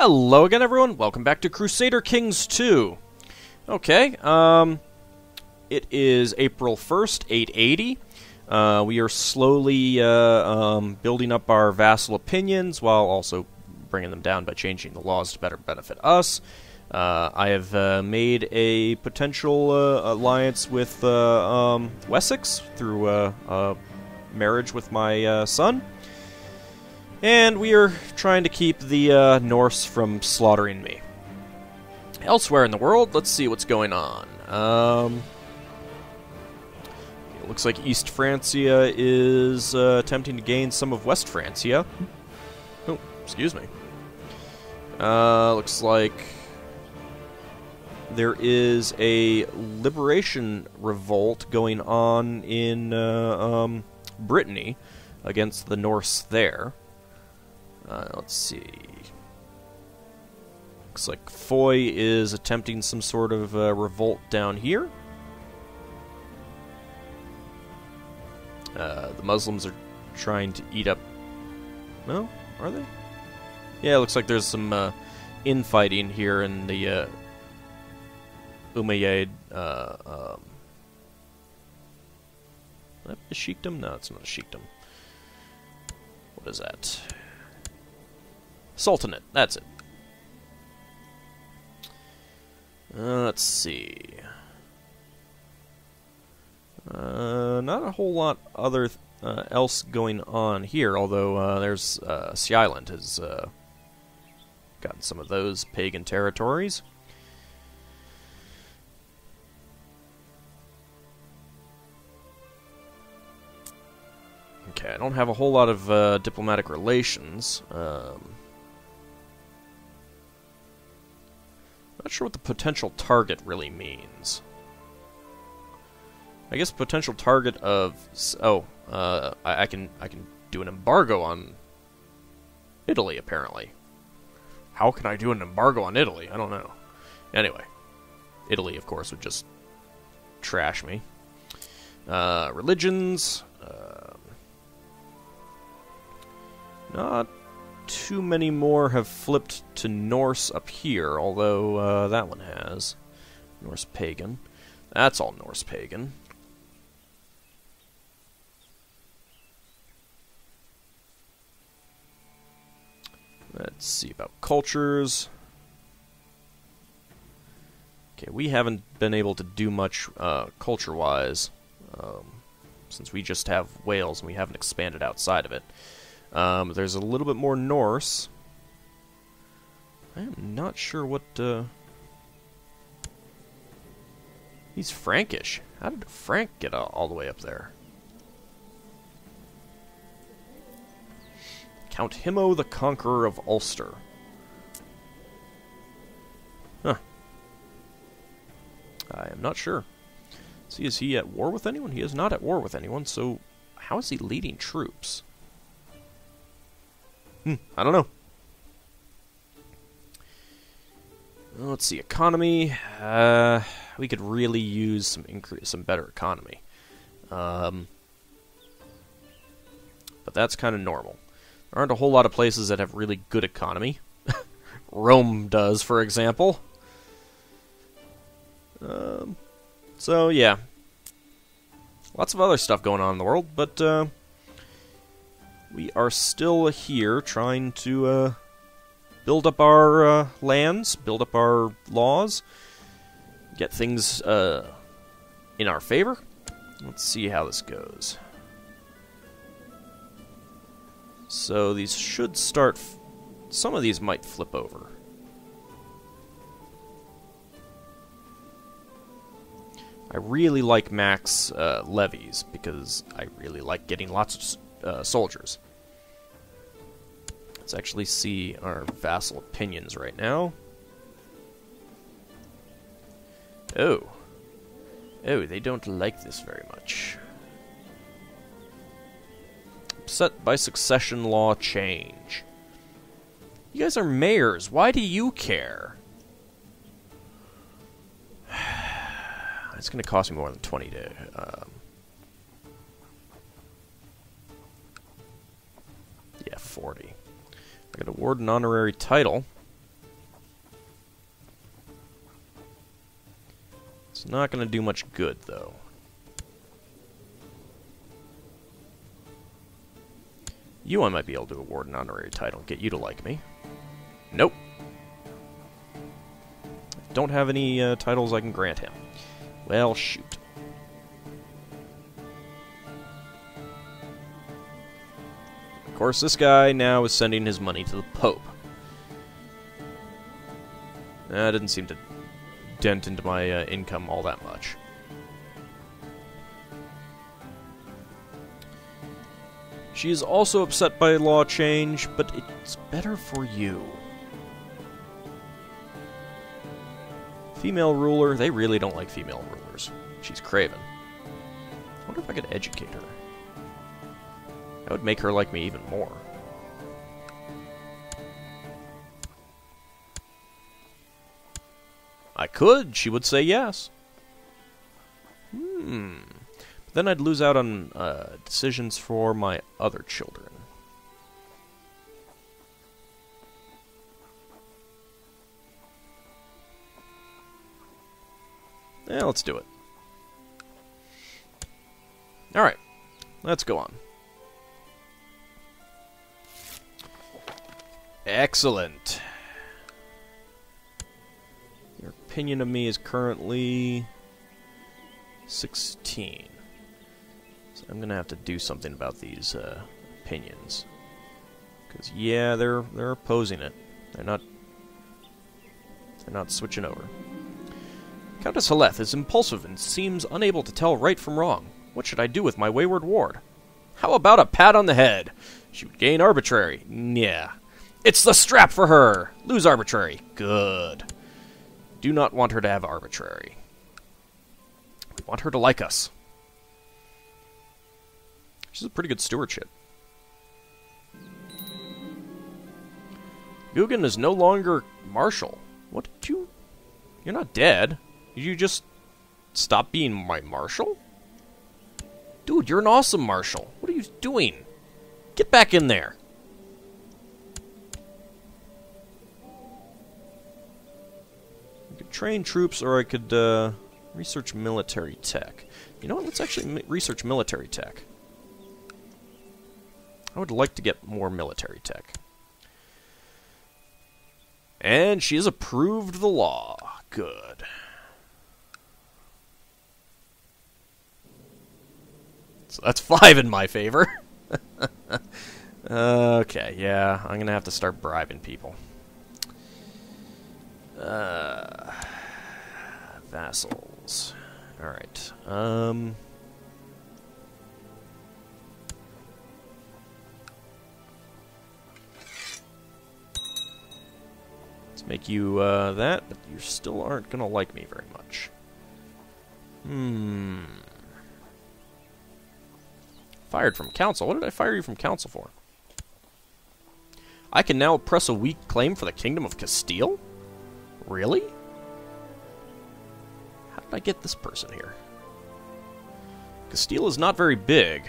Hello again, everyone. Welcome back to Crusader Kings II. Okay, it is April 1st, 880. We are slowly building up our vassal opinions while also bringing them down by changing the laws to better benefit us. I have made a potential alliance with Wessex through marriage with my son. And we are trying to keep the Norse from slaughtering me. Elsewhere in the world, let's see what's going on. It looks like East Francia is attempting to gain some of West Francia. Oh, excuse me. Looks like there is a liberation revolt going on in Brittany against the Norse there. Let's see. Looks like Foy is attempting some sort of revolt down here. The Muslims are trying to eat up... No? Are they? Yeah, it looks like there's some infighting here in the Umayyad... a sheikdom? No, it's not a sheikdom. What is that? Sultanate, that's it. Let's see. Not a whole lot other else going on here, although there's Sea Island has gotten some of those pagan territories. Okay, I don't have a whole lot of diplomatic relations. Not sure what the potential target really means. I guess potential target of... Oh, I can do an embargo on Italy, apparently. How can I do an embargo on Italy? I don't know. Anyway. Italy, of course, would just trash me. Religions. Not too many more have flipped to Norse up here, although that one has. Norse pagan. That's all Norse pagan. Let's see about cultures. Okay, we haven't been able to do much culture-wise, since we just have Wales and we haven't expanded outside of it. There's a little bit more Norse. I am not sure what, He's Frankish. How did Frank get all the way up there? Count Himo the Conqueror of Ulster. Huh. I am not sure. See, is he at war with anyone? He is not at war with anyone, so how is he leading troops? I don't know. Let's see, economy. We could really use some better economy. But that's kind of normal. There aren't a whole lot of places that have really good economy. Rome does, for example. So, yeah. Lots of other stuff going on in the world, but we are still here trying to build up our lands, build up our laws, get things in our favor. Let's see how this goes. So these should start... Some of these might flip over. I really like max levies, because I really like getting lots of soldiers. Let's actually see our vassal opinions right now. Oh. Oh, they don't like this very much. Upset by succession law change. You guys are mayors. Why do you care? It's going to cost me more than 20 to... yeah, 40. I could award an honorary title. It's not going to do much good, though. You I might be able to award an honorary title and get you to like me. Nope. Don't have any titles I can grant him. Well, shoot. Of course, this guy now is sending his money to the Pope. That didn't seem to dent into my income all that much. She is also upset by law change, but it's better for you. Female ruler, they really don't like female rulers. She's craven. I wonder if I could educate her. That would make her like me even more. I could. She would say yes. But then I'd lose out on decisions for my other children. Yeah, let's do it. Alright. Let's go on. Excellent. Your opinion of me is currently 16. So I'm gonna have to do something about these opinions. Because yeah, they're opposing it. They're not switching over. Countess Haleth is impulsive and seems unable to tell right from wrong. What should I do with my wayward ward? How about a pat on the head? She would gain arbitrary. Yeah. It's the strap for her! Lose arbitrary. Good. Do not want her to have arbitrary. We want her to like us. She's a pretty good stewardship. Guggen is no longer marshal. What did you... You're not dead. Did you just stop being my marshal? Dude, you're an awesome marshal. What are you doing? Get back in there. I could train troops, or I could research military tech. You know what? Let's actually research military tech. I would like to get more military tech. And she has approved the law. Good. So that's 5 in my favor. Okay, yeah, I'm gonna have to start bribing people. Vassals. Alright, let's make you, that, but you still aren't gonna like me very much. Fired from council? What did I fire you from council for? I can now press a weak claim for the Kingdom of Castile? Really? How did I get this person here? Castile is not very big.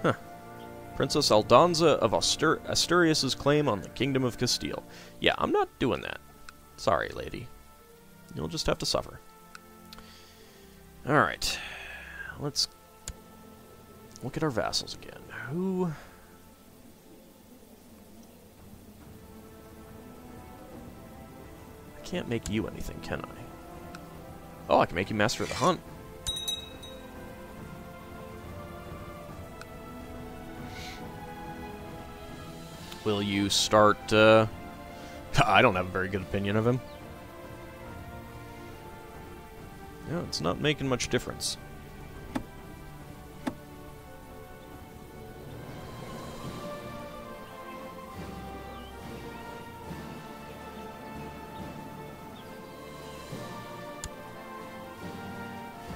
Huh. Princess Aldonza of Asturias' claim on the Kingdom of Castile. Yeah, I'm not doing that. Sorry, lady. You'll just have to suffer. Alright. Let's look at our vassals again. Who... I can't make you anything, can I? Oh, I can make you Master of the Hunt. Will you start, I don't have a very good opinion of him. Yeah, it's not making much difference.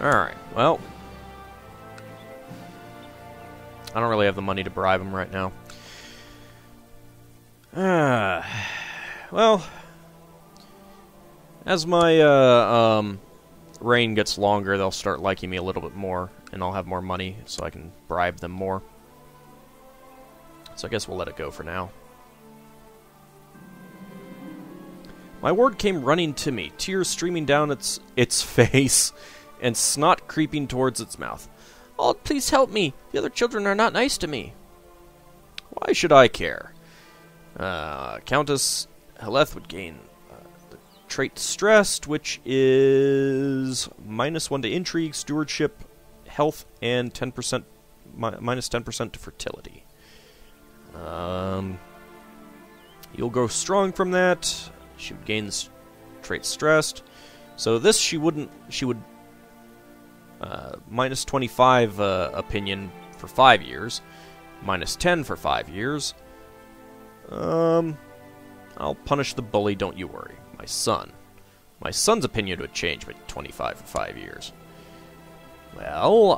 Alright, well. I don't really have the money to bribe him right now. Well, as my reign gets longer, they'll start liking me a little bit more, and I'll have more money, so I can bribe them more. So I guess we'll let it go for now. My ward came running to me, tears streaming down its face, and snot creeping towards its mouth. "Oh, please help me. The other children are not nice to me." Why should I care? Countess Heleth would gain the trait Stressed, which is -1 to intrigue, stewardship, health, and 10% minus 10% to fertility. You'll grow strong from that. She would gain the trait Stressed. So this she would minus 25 opinion for 5 years, minus 10 for 5 years. I'll punish the bully, don't you worry. My son's opinion would change by 25 for 5 years. Well,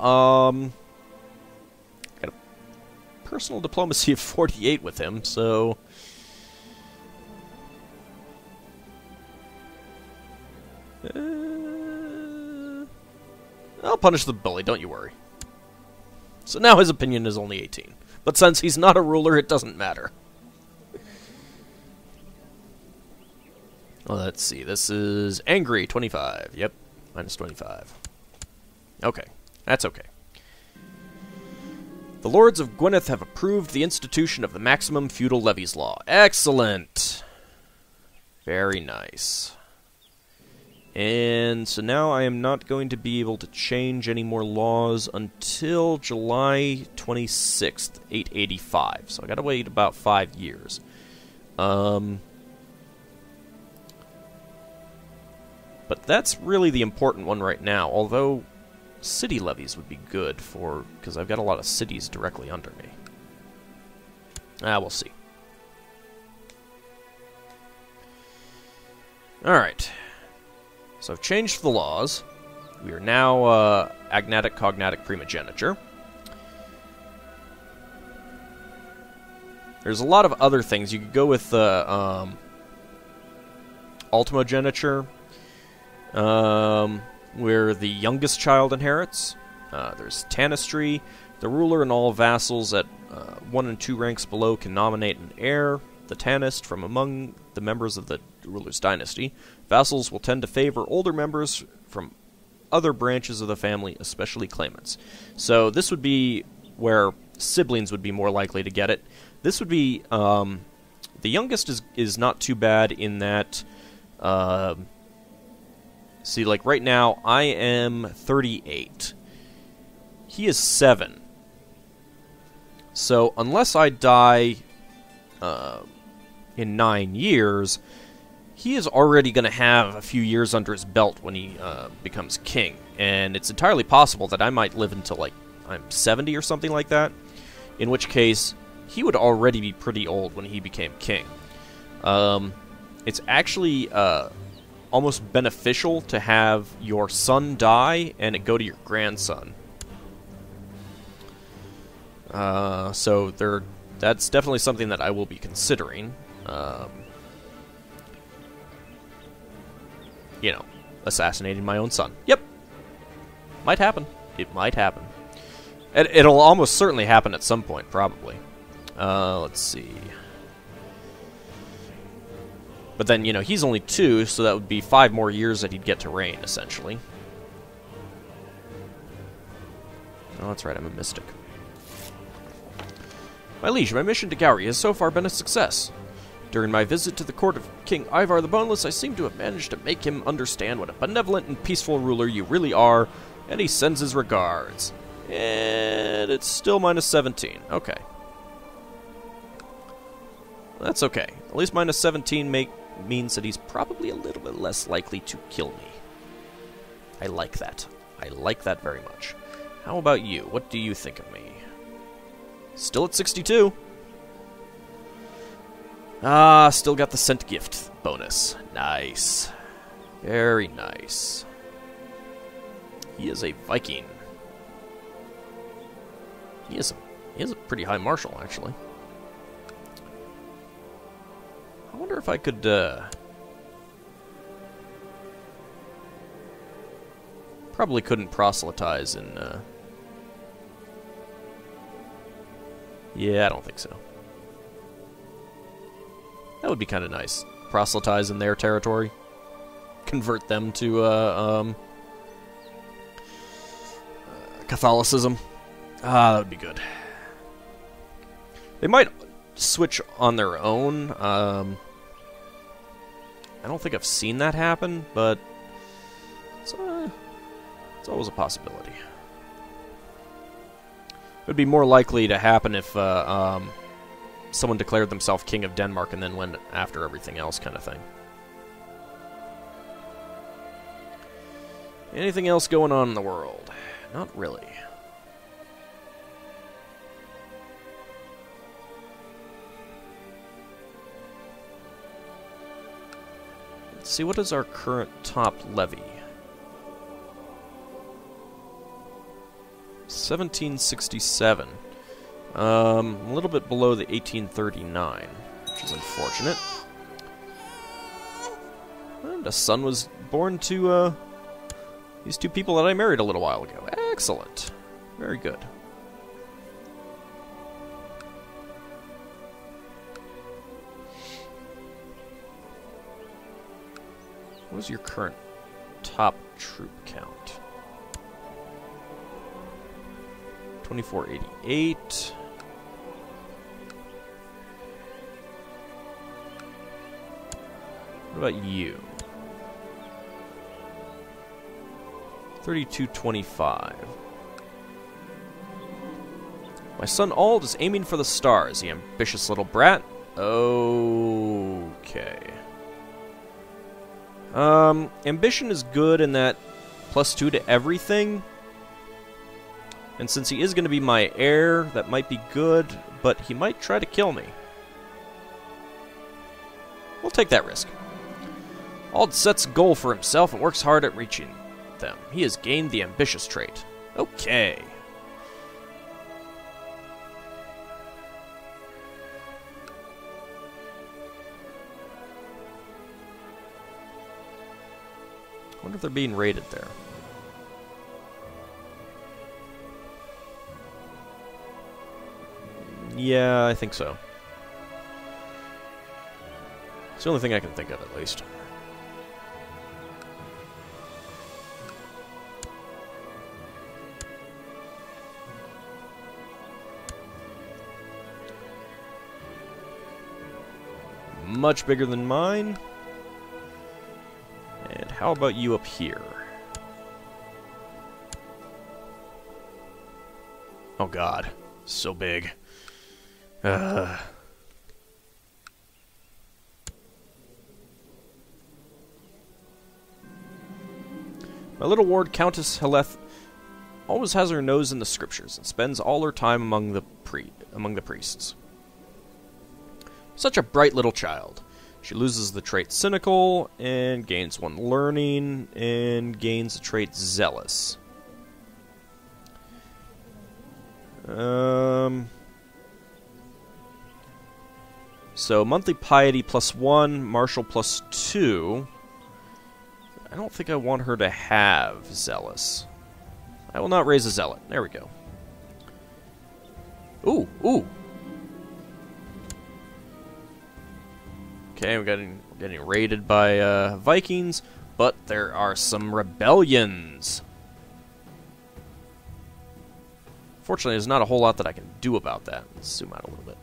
got a personal diplomacy of 48 with him, so I'll punish the bully, don't you worry. So now his opinion is only 18. But since he's not a ruler, it doesn't matter. Well, let's see. This is angry, 25. Yep, minus 25. Okay, that's okay. The Lords of Gwyneth have approved the institution of the maximum feudal levies law. Excellent! Very nice. And so now I am not going to be able to change any more laws until July 26th, 885. So I gotta wait about 5 years. But that's really the important one right now, although city levies would be good for, because I've got a lot of cities directly under me. We'll see. Alright. So I've changed the laws. We are now agnatic, cognatic primogeniture. There's a lot of other things. You could go with ultimogeniture, where the youngest child inherits. There's tanistry. The ruler and all vassals at 1 and 2 ranks below can nominate an heir, the tanist, from among the members of the ruler's dynasty. Vassals will tend to favor older members from other branches of the family, especially claimants. So this would be where siblings would be more likely to get it. This would be, the youngest is not too bad in that, see, like right now, I am 38. He is 7. So unless I die in 9 years, he is already going to have a few years under his belt when he becomes king. And it's entirely possible that I might live until, like, I'm 70 or something like that. In which case, he would already be pretty old when he became king. It's actually almost beneficial to have your son die and it go to your grandson. So that's definitely something that I will be considering. You know, assassinating my own son. Yep. Might happen. It might happen. It'll almost certainly happen at some point, probably. Let's see. But then, you know, he's only 2, so that would be 5 more years that he'd get to reign, essentially. Oh, that's right, I'm a mystic. My liege, my mission to Gowrie has so far been a success. During my visit to the court of King Ivar the Boneless, I seem to have managed to make him understand what a benevolent and peaceful ruler you really are, and he sends his regards. And it's still minus 17. Okay. That's okay. At least minus 17 means that he's probably a little bit less likely to kill me. I like that. I like that very much. How about you? What do you think of me? Still at 62. Still got the sent gift bonus. Nice. Very nice. He is a Viking. He is a pretty high martial, actually. I wonder if I could, probably couldn't proselytize in, yeah, I don't think so. would be kind of nice. Proselytize in their territory. Convert them to Catholicism. That would be good. They might switch on their own. I don't think I've seen that happen, but it's always a possibility. It would be more likely to happen if someone declared themselves king of Denmark and then went after everything else, kind of thing. Anything else going on in the world? Not really. Let's see, what is our current top levy? 1767. A little bit below the 1839, which is unfortunate. And a son was born to these two people that I married a little while ago. Excellent. Very good. What is your current top troop count? 2488. What about you? 3225. My son Ald is aiming for the stars, the ambitious little brat. Okay. Ambition is good in that +2 to everything. And since he is going to be my heir, that might be good, but he might try to kill me. We'll take that risk. Ald sets a goal for himself and works hard at reaching them. He has gained the ambitious trait. Okay. I wonder if they're being raided there. Yeah, I think so. It's the only thing I can think of, at least. Much bigger than mine. And how about you up here? Oh god, so big. My little ward, Countess Heleth, always has her nose in the scriptures and spends all her time among the priests. Such a bright little child. She loses the trait cynical and gains one learning and gains the trait zealous. So monthly piety +1, martial +2. I don't think I want her to have zealous. I will not raise a zealot. There we go. Ooh, ooh. Okay, we're getting raided by Vikings, but there are some rebellions. Fortunately, there's not a whole lot that I can do about that. Let's zoom out a little bit.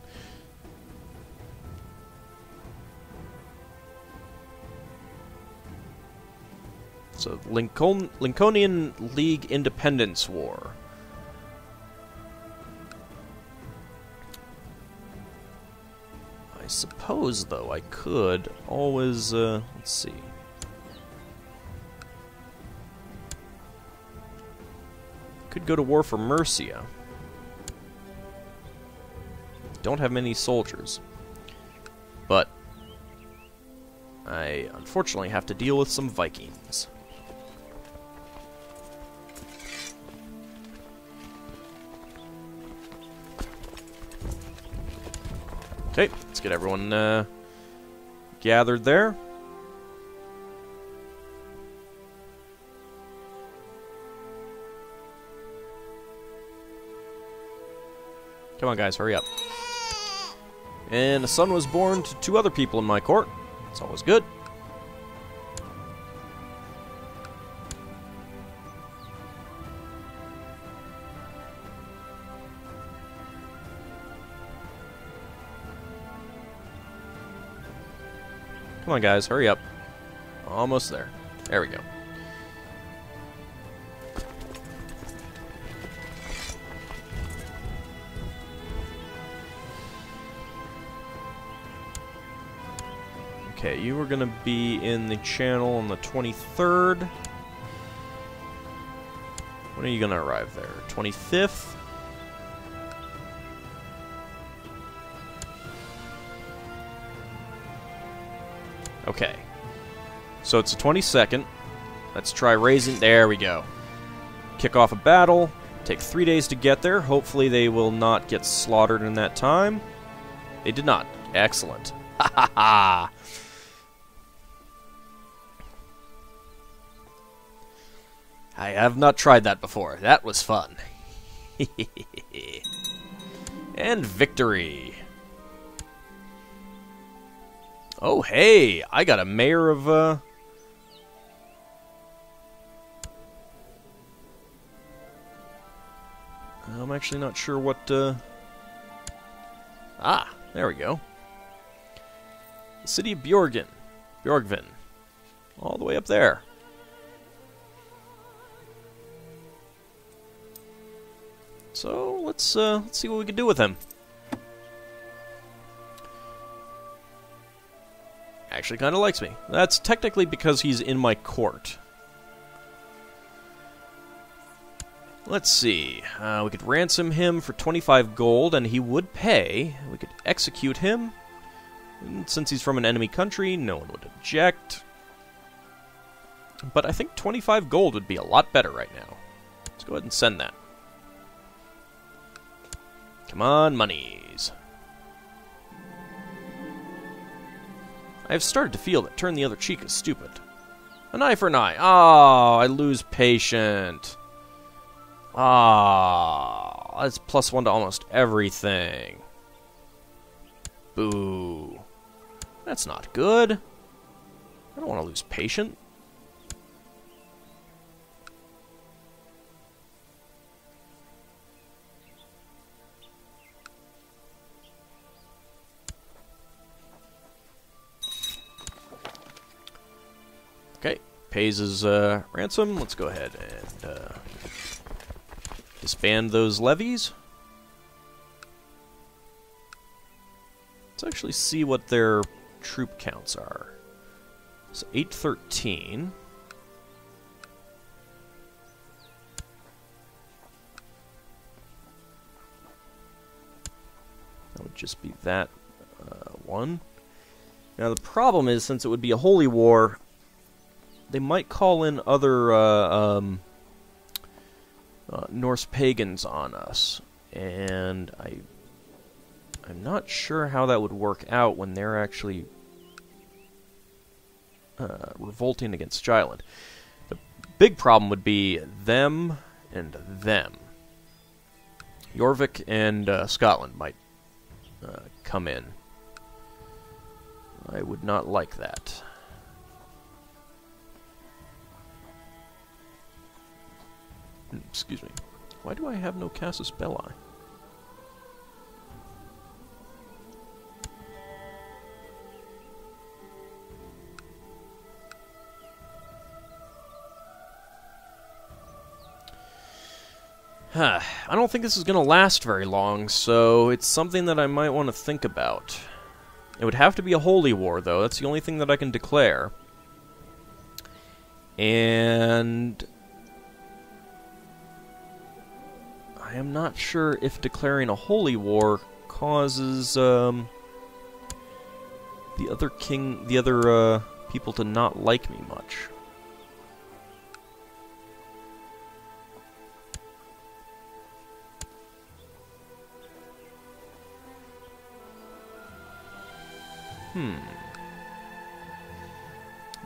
So, Lincolnian League Independence War. I suppose, though, I could always, let's see. Could go to war for Mercia. Don't have many soldiers. But I unfortunately have to deal with some Vikings. Okay, let's get everyone gathered there. Come on, guys, hurry up. And a son was born to 2 other people in my court. It's always good. Come on, guys, hurry up. Almost there. There we go. Okay, you were going to be in the channel on the 23rd. When are you going to arrive there? 25th? Okay. So it's the 22nd. Let's try raising... There we go. Kick off a battle. Take 3 days to get there. Hopefully they will not get slaughtered in that time. They did not. Excellent. Ha ha ha! I have not tried that before. That was fun. And victory. Oh, hey! I got a mayor of, I'm actually not sure what, Ah, there we go. The city of Bjorgvin. All the way up there. So, let's see what we can do with him. Actually kind of likes me. That's technically because he's in my court. Let's see. We could ransom him for 25 gold, and he would pay. We could execute him. And since he's from an enemy country, no one would object. But I think 25 gold would be a lot better right now. Let's go ahead and send that. Come on, monies. I've started to feel that turn the other cheek is stupid. An eye for an eye. Oh, I lose patient. Ah, that's +1 to almost everything. Boo. That's not good. I don't want to lose patient. Okay, pays his ransom. Let's go ahead and disband those levies. Let's actually see what their troop counts are. So 813. That would just be that one. Now the problem is, since it would be a holy war, they might call in other Norse pagans on us, and I'm not sure how that would work out when they're actually revolting against Jylland. The big problem would be them and them. Jorvik and Scotland might come in. I would not like that. Excuse me. Why do I have no Casus Belli? I don't think this is going to last very long, so it's something that I might want to think about. It would have to be a holy war, though. That's the only thing that I can declare. And I am not sure if declaring a holy war causes the other people to not like me much.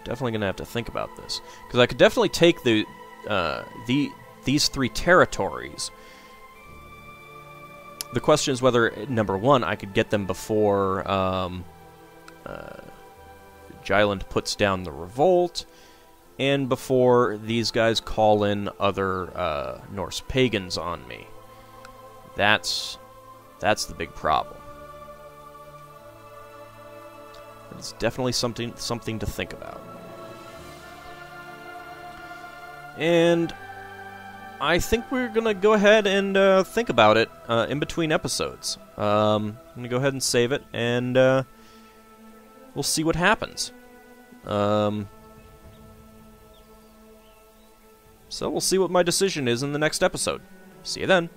Definitely gonna have to think about this, because I could definitely take these 3 territories. The question is whether, number one, I could get them before Jyland puts down the revolt, and before these guys call in other Norse pagans on me. That's the big problem. It's definitely something to think about. And I think we're going to go ahead and think about it in between episodes. I'm going to go ahead and save it, and we'll see what happens. So we'll see what my decision is in the next episode. See you then.